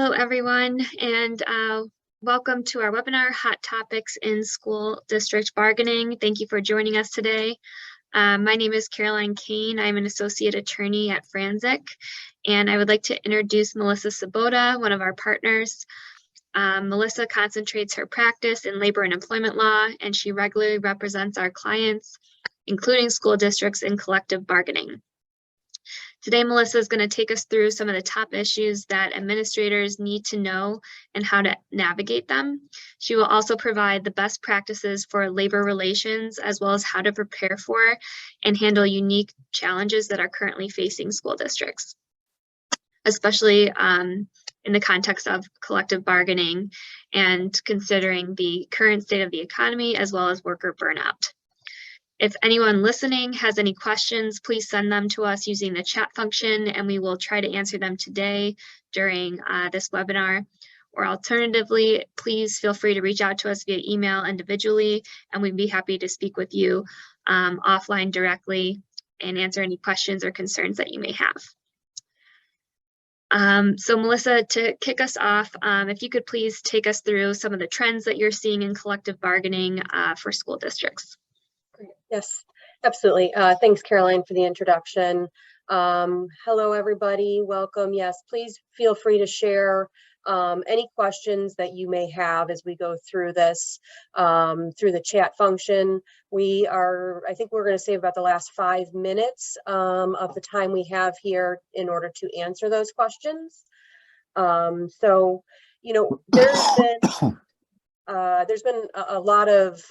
Hello, everyone, and welcome to our webinar, Hot Topics in School District Bargaining. Thank you for joining us today. My name is Caroline Kane. I'm an associate attorney at Franczek, and I would like to introduce Melissa Sobota, one of our partners. Melissa concentrates her practice in labor and employment law, and she regularly represents our clients, including school districts, in collective bargaining. Today, Melissa is going to take us through some of the top issues that administrators need to know and how to navigate them. She will also provide the best practices for labor relations, as well as how to prepare for and handle unique challenges that are currently facing school districts, especially in the context of collective bargaining and considering the current state of the economy, as well as worker burnout. If anyone listening has any questions, please send them to us using the chat function, and we will try to answer them today during this webinar. Or alternatively, please feel free to reach out to us via email individually, and we'd be happy to speak with you offline directly and answer any questions or concerns that you may have. So Melissa, to kick us off, if you could please take us through some of the trends that you're seeing in collective bargaining for school districts. Yes, absolutely. Thanks, Caroline, for the introduction. Hello, everybody. Welcome. Yes, please feel free to share any questions that you may have as we go through this through the chat function. I think we're going to save about the last 5 minutes of the time we have here in order to answer those questions. So, you know, there's been a lot of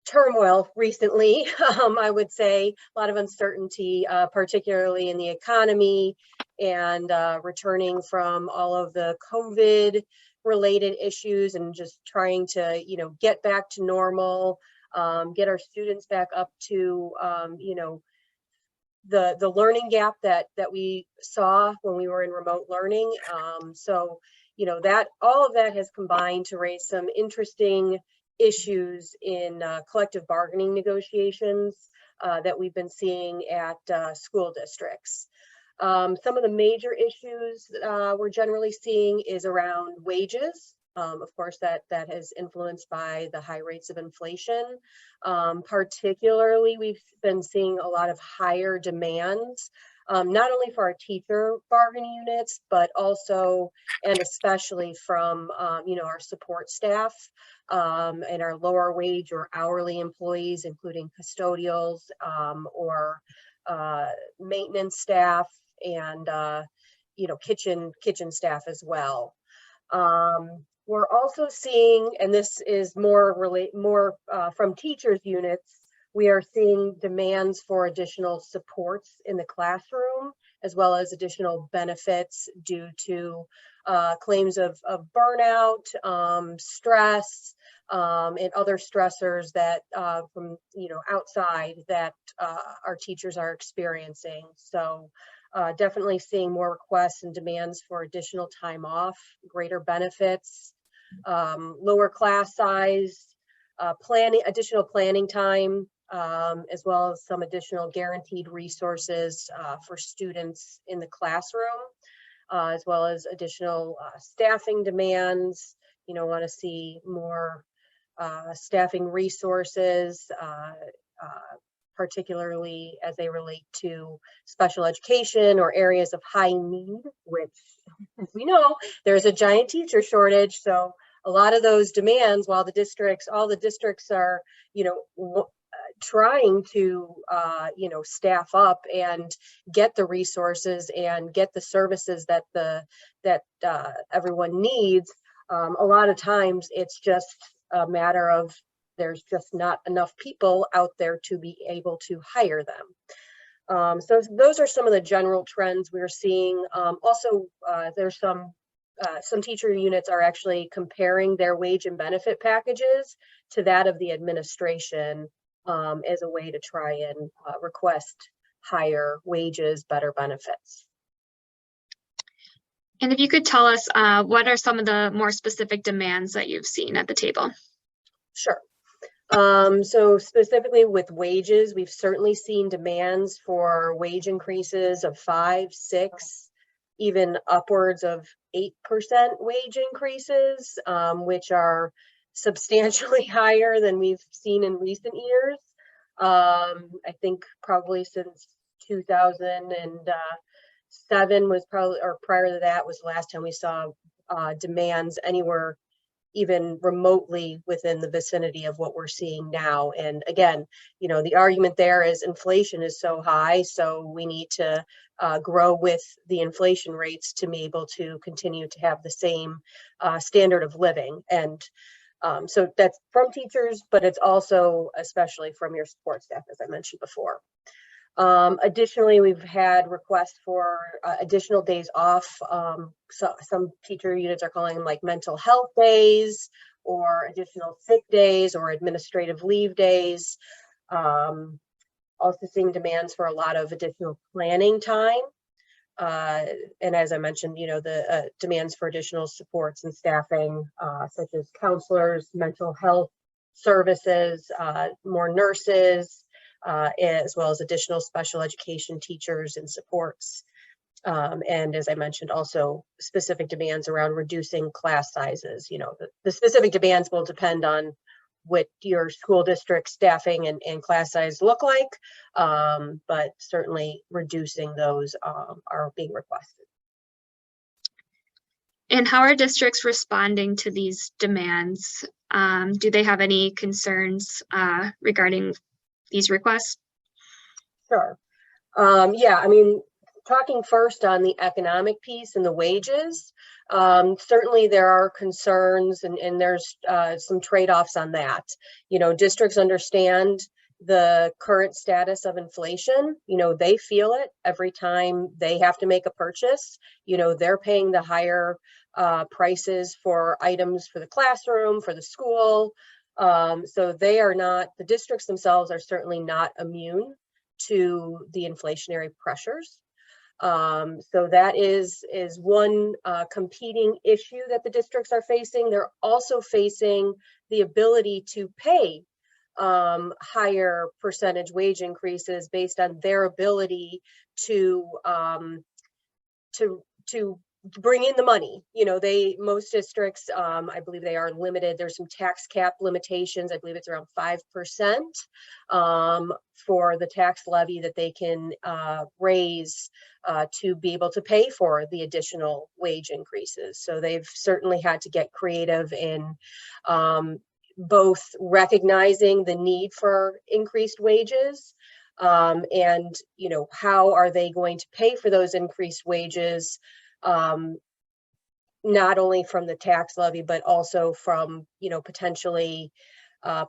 turmoil recently, I would say, a lot of uncertainty, particularly in the economy and returning from all of the COVID related issues and just trying to, you know, get back to normal, get our students back up to, you know, the learning gap that we saw when we were in remote learning. So, you know, that all of that has combined to raise some interesting issues in collective bargaining negotiations that we've been seeing at school districts. Some of the major issues we're generally seeing is around wages. Of course, that is influenced by the high rates of inflation. Particularly, we've been seeing a lot of higher demands, not only for our teacher bargaining units, but also and especially from you know, our support staff and our lower wage or hourly employees, including custodials or maintenance staff and you know, kitchen staff as well. We're also seeing, and this is more from teachers units, we are seeing demands for additional supports in the classroom, as well as additional benefits due to claims of burnout, stress, and other stressors that from, you know, outside that our teachers are experiencing. So definitely seeing more requests and demands for additional time off, greater benefits, lower class size, additional planning time, as well as some additional guaranteed resources for students in the classroom, as well as additional staffing demands. You know, want to see more staffing resources, particularly as they relate to special education or areas of high need, which, as we know, there's a giant teacher shortage. So a lot of those demands, while all the districts are, you know, trying to, you know, staff up and get the resources and get the services that everyone needs, a lot of times it's just a matter of there's just not enough people out there to be able to hire them. So those are some of the general trends we're seeing. Also, there's some teacher units are actually comparing their wage and benefit packages to that of the administration as a way to try and request higher wages, better benefits. And if you could tell us, what are some of the more specific demands that you've seen at the table? Sure. So specifically with wages, we've certainly seen demands for wage increases of 5, 6, even upwards of 8% wage increases, which are substantially higher than we've seen in recent years. I think probably since 2007 was probably, or prior to that was the last time we saw demands anywhere even remotely within the vicinity of what we're seeing now. And again, the argument there is inflation is so high, so we need to grow with the inflation rates to be able to continue to have the same standard of living. And so that's from teachers, but it's also especially from your support staff, as I mentioned before. Additionally, we've had requests for additional days off. So some teacher units are calling them like mental health days or additional sick days or administrative leave days. Also seeing demands for a lot of additional planning time. And as I mentioned, the demands for additional supports and staffing, such as counselors, mental health services, more nurses, as well as additional special education teachers and supports. And as I mentioned, also specific demands around reducing class sizes. The specific demands will depend on what your school district staffing and class size look like, but certainly reducing those are being requested. And how are districts responding to these demands? Do they have any concerns regarding these requests? Sure. Yeah, I mean, talking first on the economic piece and the wages, certainly there are concerns and there's some trade-offs on that. Districts understand the current status of inflation. They feel it every time they have to make a purchase. They're paying the higher prices for items for the classroom, for the school. So the districts themselves are certainly not immune to the inflationary pressures. So that is one competing issue that the districts are facing. They're also facing the ability to pay higher percentage wage increases based on their ability to bring in the money. Most districts, I believe they are limited. There's some tax cap limitations. I believe it's around 5% for the tax levy that they can raise to be able to pay for the additional wage increases. So they've certainly had to get creative in both recognizing the need for increased wages and, how are they going to pay for those increased wages, not only from the tax levy, but also from, potentially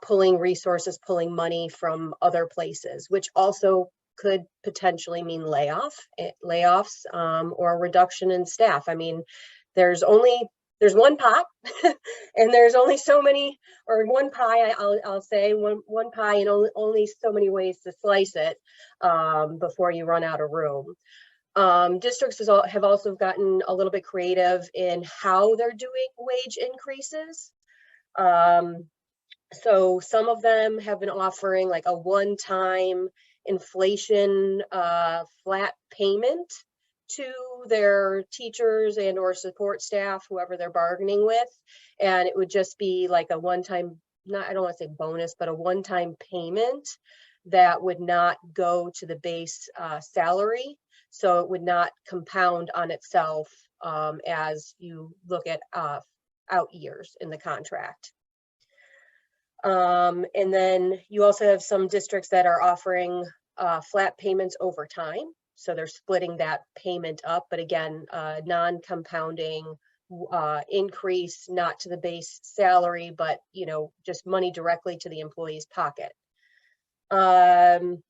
pulling resources, pulling money from other places, which also could potentially mean layoffs or a reduction in staff. I mean, there's one pot and there's only so many, or one pie, I'll say one pie and only so many ways to slice it before you run out of room. Districts have also gotten a little bit creative in how they're doing wage increases. So some of them have been offering like a one-time inflation flat payment to their teachers and or support staff, whoever they're bargaining with. And it would just be like a one-time, I don't want to say bonus, but a one-time payment that would not go to the base salary. So it would not compound on itself as you look at out years in the contract. And then you also have some districts that are offering flat payments over time. So they're splitting that payment up, but again, non-compounding increase, not to the base salary, but just money directly to the employee's pocket. Some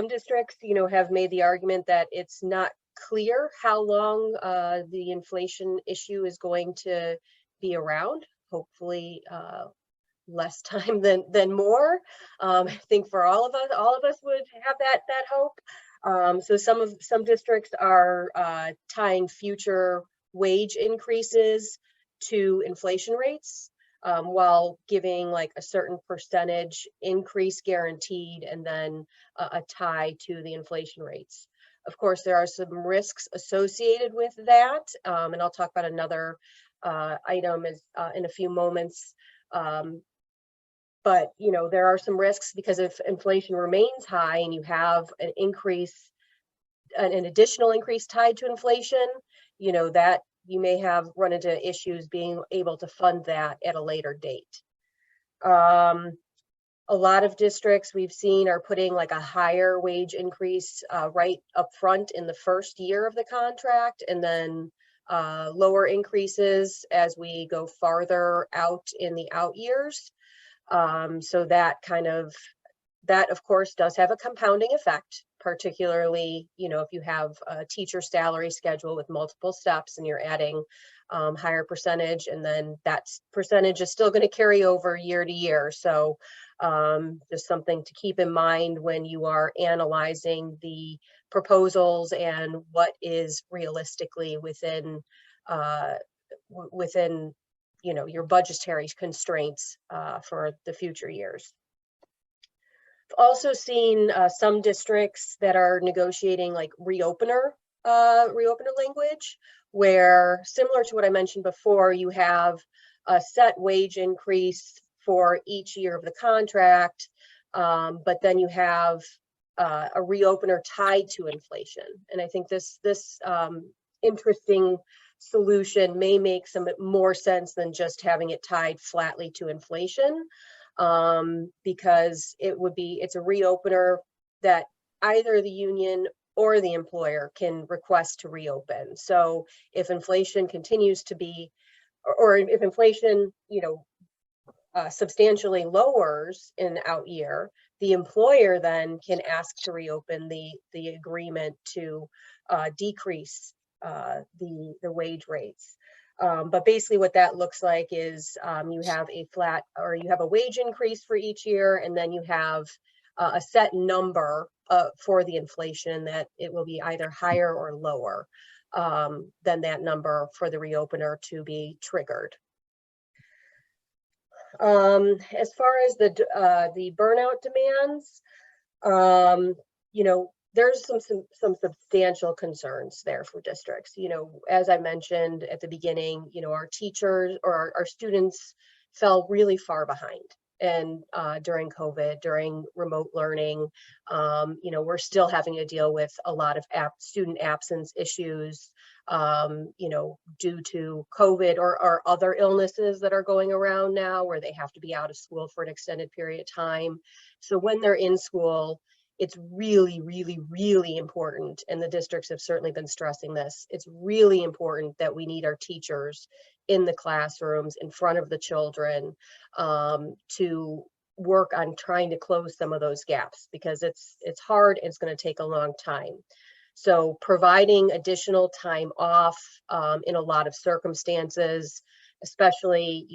districts, have made the argument that it's not clear how long the inflation issue is going to be around. Hopefully, less time than more. I think for all of us would have that hope. So some districts are tying future wage increases to inflation rates, while giving like a certain percentage increase guaranteed and then a tie to the inflation rates. Of course, there are some risks associated with that, and I'll talk about another item in a few moments. But there are some risks because if inflation remains high and you have an additional increase tied to inflation, that you may have run into issues being able to fund that at a later date. A lot of districts we've seen are putting like a higher wage increase right up front in the first year of the contract, and then lower increases as we go farther out in the out years. So that of course does have a compounding effect, particularly, if you have a teacher salary schedule with multiple steps and you're adding higher percentage, and then that percentage is still going to carry over year to year. So just something to keep in mind when you are analyzing the proposals and what is realistically within your budgetary constraints for the future years. I've also seen some districts that are negotiating like reopener language, where, similar to what I mentioned before, you have a set wage increase for each year of the contract, but then you have a reopener tied to inflation. And I think this interesting solution may make some more sense than just having it tied flatly to inflation, because it's a reopener that either the union or the employer can request to reopen. So if inflation continues to be, or if inflation, substantially lowers in the out year, the employer then can ask to reopen the agreement to decrease the wage rates. But basically what that looks like is you have a wage increase for each year, and then you have a set number for the inflation that it will be either higher or lower than that number for the reopener to be triggered. As far as the burnout demands, there's some substantial concerns there for districts. As I mentioned at the beginning, our teachers or our students fell really far behind. And during COVID, during remote learning, we're still having to deal with a lot of student absence issues, due to COVID or other illnesses that are going around now, where they have to be out of school for an extended period of time. So when they're in school, it's really, really, really important, and the districts have certainly been stressing this, it's really important that we need our teachers in the classrooms in front of the children to work on trying to close some of those gaps, because it's hard, it's going to take a long time. So providing additional time off in a lot of circumstances, especially,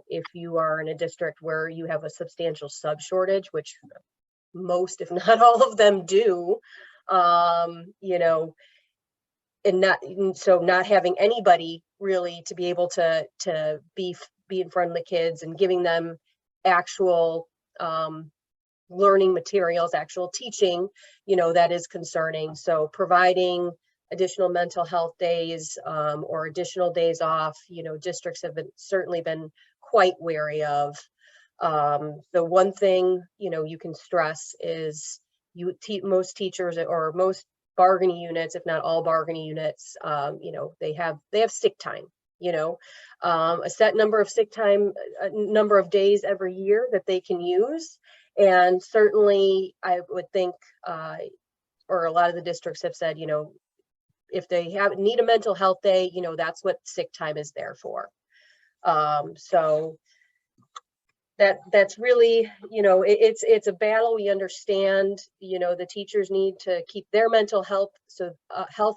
if you are in a district where you have a substantial sub shortage, which most, if not all of them do, not having anybody really to be able to be in front of the kids and giving them actual learning materials, actual teaching, that is concerning. So providing additional mental health days or additional days off, districts have certainly been quite wary of. The one thing, you can stress is most teachers or most bargaining units, if not all bargaining units, they have sick time, a set number of sick time, a number of days every year that they can use. And certainly I would think, or a lot of the districts have said, if they need a mental health day, that's what sick time is there for. So that's really, it's a battle. We understand, the teachers need to keep their mental health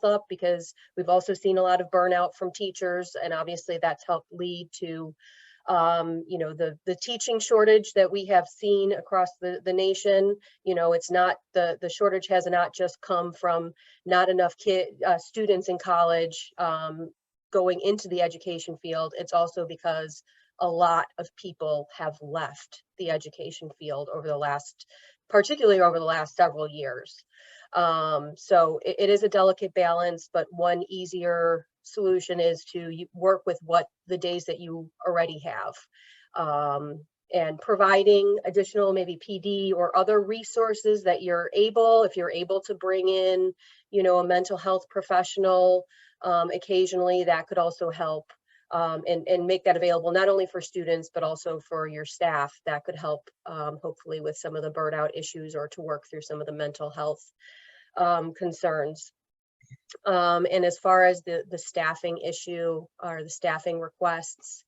up, because we've also seen a lot of burnout from teachers, and obviously that's helped lead to the teaching shortage that we have seen across the nation. It's not the shortage has not just come from not enough students in college going into the education field. It's also because a lot of people have left the education field particularly over the last several years. So it is a delicate balance, but one easier solution is to work with what the days that you already have. And providing additional maybe PD or other resources that if you're able to bring in, a mental health professional occasionally, that could also help, and make that available not only for students, but also for your staff. That could help, hopefully, with some of the burnout issues or to work through some of the mental health concerns. And as far as the staffing issue or the staffing requests,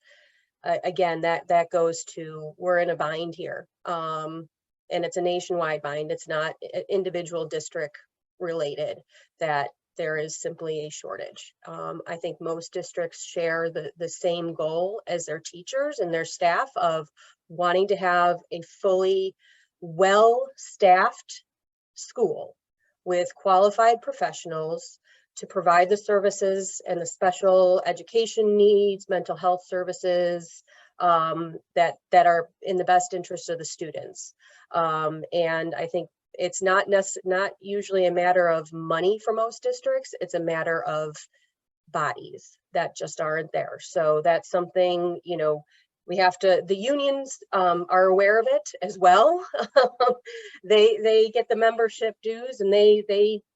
again, that goes to, we're in a bind here. And it's a nationwide bind. It's not individual district related, that there is simply a shortage. I think most districts share the same goal as their teachers and their staff of wanting to have a fully well-staffed school with qualified professionals to provide the services and the special education needs, mental health services that are in the best interest of the students. And I think it's not usually a matter of money for most districts. It's a matter of bodies that just aren't there. So that's something, we have to, the unions are aware of it as well. They get the membership dues, and they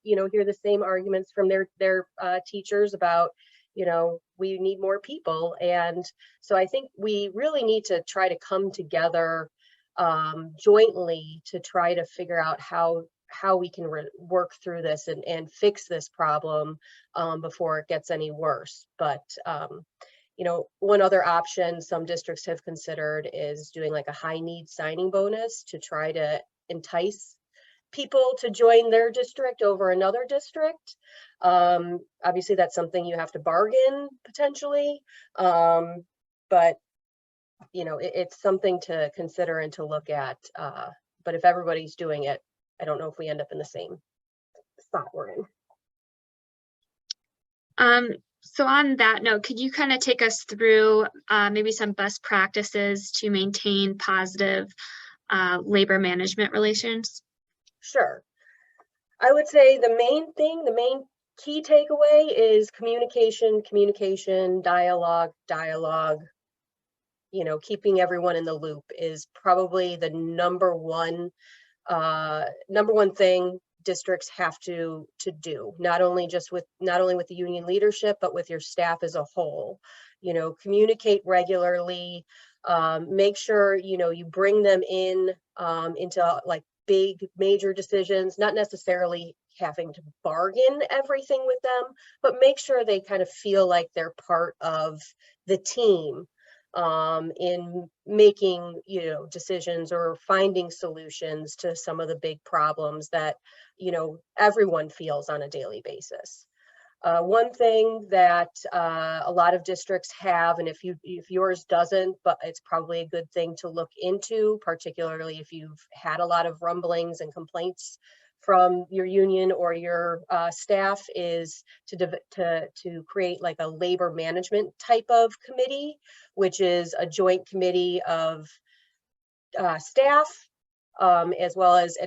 hear the same arguments from their teachers about, we need more people. And so I think we really need to try to come together jointly to try to figure out how we can work through this and fix this problem before it gets any worse. But one other option some districts have considered is doing like a high need signing bonus to try to entice people to join their district over another district. Obviously, that's something you have to bargain potentially, but it's something to consider and to look at. But if everybody's doing it, I don't know if we end up in the same spot we're in. So on that note, could you kind of take us through maybe some best practices to maintain positive labor management relations? Sure. I would say the main key takeaway is communication, dialogue. Keeping everyone in the loop is probably the number one thing districts have to do, not only with the union leadership, but with your staff as a whole. Communicate regularly, make sure you bring them into like big major decisions, not necessarily having to bargain everything with them, but make sure they kind of feel like they're part of the team in making decisions or finding solutions to some of the big problems that everyone feels on a daily basis. One thing that a lot of districts have, and if yours doesn't, but it's probably a good thing to look into, particularly if you've had a lot of rumblings and complaints from your union or your staff, is to create like a labor management type of committee, which is a joint committee of staff, as well as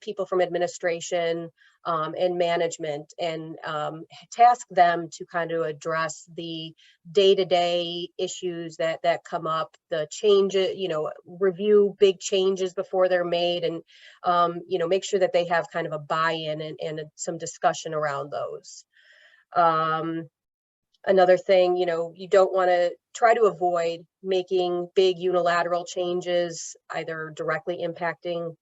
people from administration and management, and task them to kind of address the day-to-day issues that come up, the changes, review big changes before they're made, and make sure that they have kind of a buy-in and some discussion around those. Another thing, you don't want to try to avoid making big unilateral changes, either directly impacting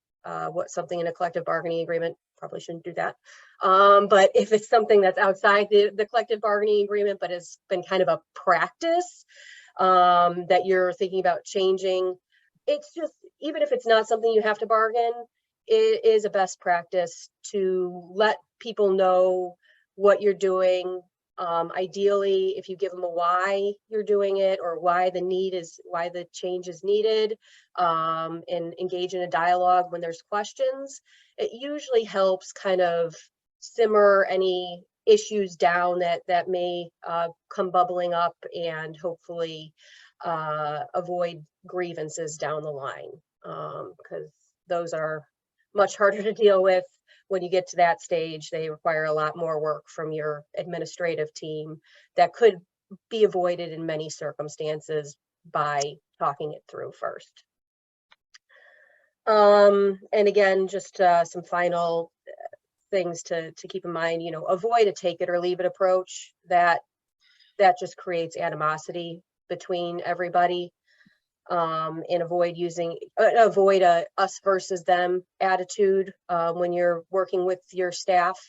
something in a collective bargaining agreement. Probably shouldn't do that. But if it's something that's outside the collective bargaining agreement, but has been kind of a practice that you're thinking about changing, it's just, even if it's not something you have to bargain, it is a best practice to let people know what you're doing. Ideally, if you give them a why you're doing it, or why the change is needed, and engage in a dialogue when there's questions, it usually helps kind of simmer any issues down that may come bubbling up, and hopefully avoid grievances down the line, because those are much harder to deal with when you get to that stage, they require a lot more work from your administrative team that could be avoided in many circumstances by talking it through first. And again, just some final things to keep in mind, avoid a take it or leave it approach. That just creates animosity between everybody. And avoid a us versus them attitude when you're working with your staff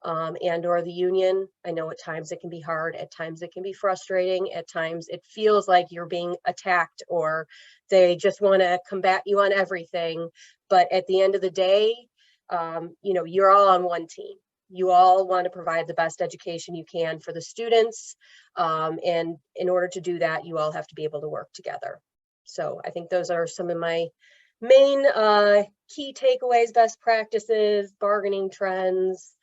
and or the union. I know at times it can be hard, at times it can be frustrating, at times it feels like you're being attacked or they just want to combat you on everything. But at the end of the day, you're all on one team. You all want to provide the best education you can for the students. And in order to do that, you all have to be able to work together. So I think those are some of my main key takeaways, best practices, bargaining trends.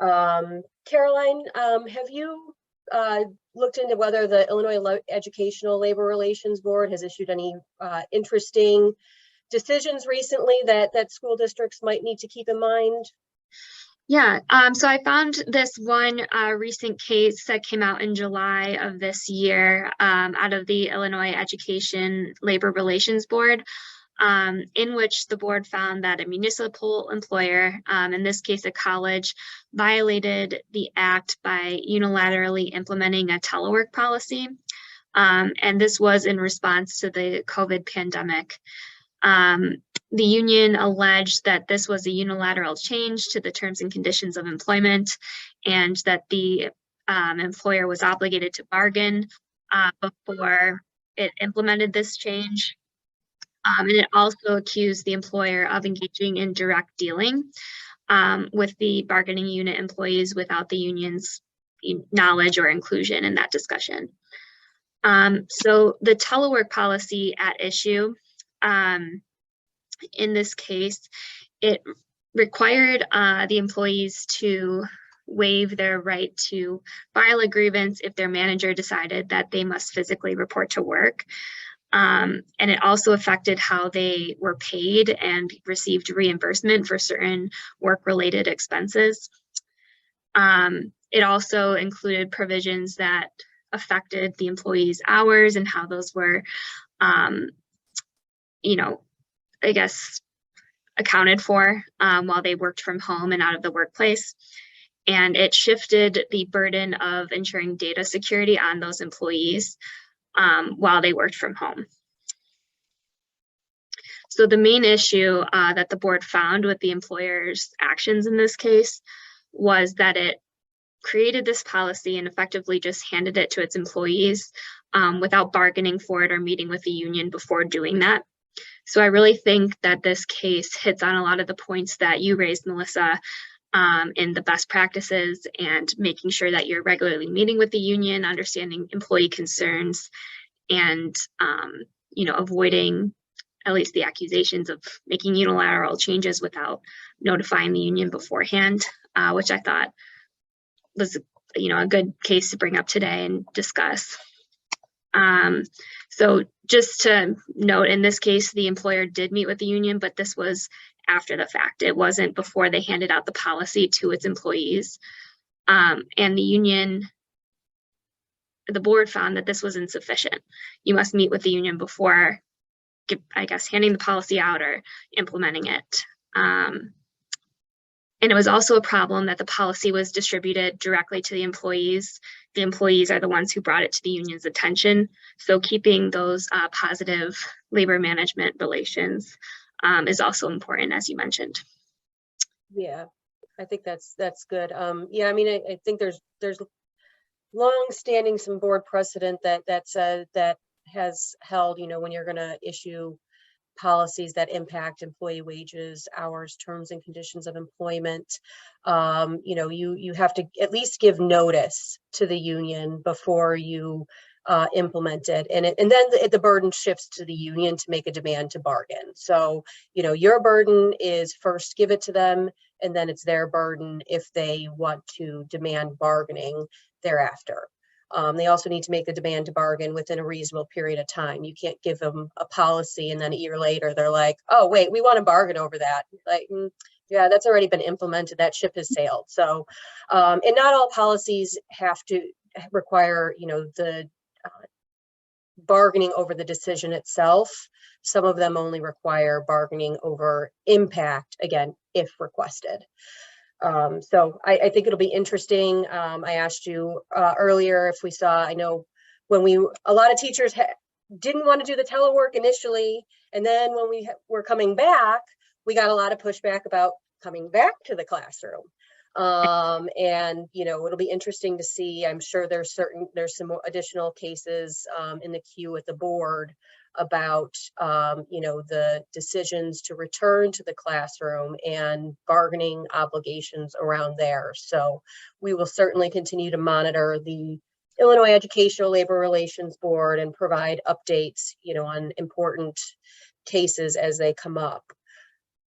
Caroline, have you looked into whether the Illinois Educational Labor Relations Board has issued any interesting decisions recently that school districts might need to keep in mind? Yeah, so I found this one recent case that came out in July of this year out of the Illinois Education Labor Relations Board, in which the board found that a municipal employer, in this case a college, violated the act by unilaterally implementing a telework policy. And this was in response to the COVID pandemic. The union alleged that this was a unilateral change to the terms and conditions of employment and that the employer was obligated to bargain before it implemented this change. And it also accused the employer of engaging in direct dealing with the bargaining unit employees without the union's knowledge or inclusion in that discussion. So the telework policy at issue, in this case, it required the employees to waive their right to file a grievance if their manager decided that they must physically report to work. And it also affected how they were paid and received reimbursement for certain work-related expenses. It also included provisions that affected the employees' hours and how those were, I guess, accounted for while they worked from home and out of the workplace. And it shifted the burden of ensuring data security on those employees while they worked from home. So the main issue that the board found with the employer's actions in this case was that it created this policy and effectively just handed it to its employees without bargaining for it or meeting with the union before doing that. So I really think that this case hits on a lot of the points that you raised, Melissa, in the best practices and making sure that you're regularly meeting with the union, understanding employee concerns, and avoiding at least the accusations of making unilateral changes without notifying the union beforehand, which I thought was a good case to bring up today and discuss. So just to note, in this case, the employer did meet with the union, but this was after the fact. It wasn't before they handed out the policy to its employees. And the union, the board found that this was insufficient. You must meet with the union before, I guess, handing the policy out or implementing it. And it was also a problem that the policy was distributed directly to the employees. The employees are the ones who brought it to the union's attention. So keeping those positive labor management relations is also important, as you mentioned. Yeah, I think that's good. Yeah, I mean, I think there's long-standing some board precedent that has held, when you're going to issue policies that impact employee wages, hours, terms and conditions of employment, you have to at least give notice to the union before you implement it, and then the burden shifts to the union to make a demand to bargain. So your burden is first give it to them, and then it's their burden if they want to demand bargaining thereafter. They also need to make the demand to bargain within a reasonable period of time. You can't give them a policy and then a year later they're like, oh wait, we want to bargain over that. Like, Yeah, that's already been implemented. That ship has sailed. So, and not all policies have to require, the bargaining over the decision itself. Some of them only require bargaining over impact, again, if requested. So I think it'll be interesting. I asked you earlier if we saw, I know when a lot of teachers didn't want to do the telework initially. And then when we were coming back, we got a lot of pushback about coming back to the classroom. And, it'll be interesting to see. I'm sure there's some more additional cases in the queue at the board about, the decisions to return to the classroom and bargaining obligations around there. So we will certainly continue to monitor the Illinois Educational Labor Relations Board and provide updates, on important cases as they come up.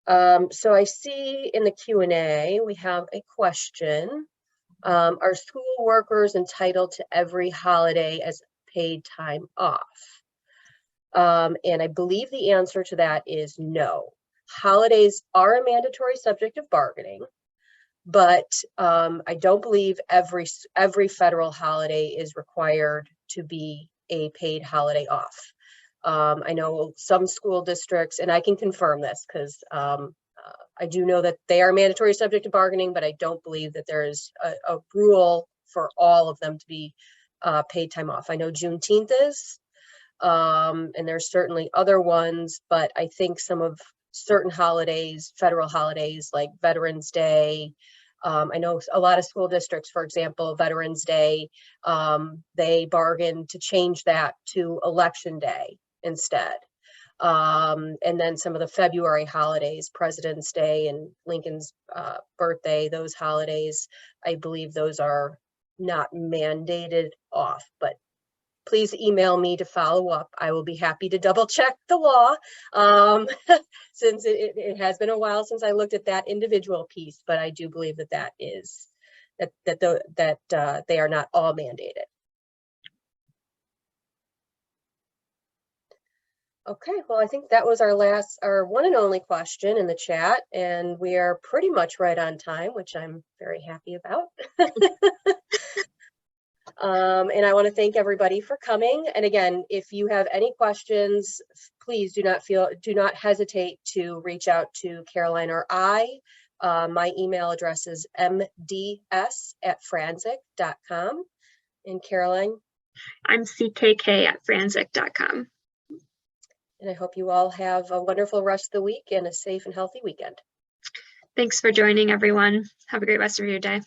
So I see in the Q&A, we have a question. Are school workers entitled to every holiday as paid time off? And I believe the answer to that is no. Holidays are a mandatory subject of bargaining, but I don't believe every federal holiday is required to be a paid holiday off. I know some school districts, and I can confirm this because I do know that they are mandatory subject to bargaining, but I don't believe that there is a rule for all of them to be paid time off. I know Juneteenth is, and there's certainly other ones, but I think some of certain holidays, federal holidays like Veterans Day, I know a lot of school districts, for example, Veterans Day, they bargained to change that to Election Day instead. And then some of the February holidays, President's Day and Lincoln's birthday, those holidays, I believe those are not mandated off, but please email me to follow up. I will be happy to double check the law since it has been a while since I looked at that individual piece, but I do believe that they are not all mandated. Okay, well, I think that was our one and only question in the chat, and we are pretty much right on time, which I'm very happy about. And I want to thank everybody for coming. And again, if you have any questions, please do not hesitate to reach out to Caroline or I. My email address is mds@franczek.com. And Caroline? I'm ckk@franczek.com. And I hope you all have a wonderful rest of the week and a safe and healthy weekend. Thanks for joining, everyone. Have a great rest of your day.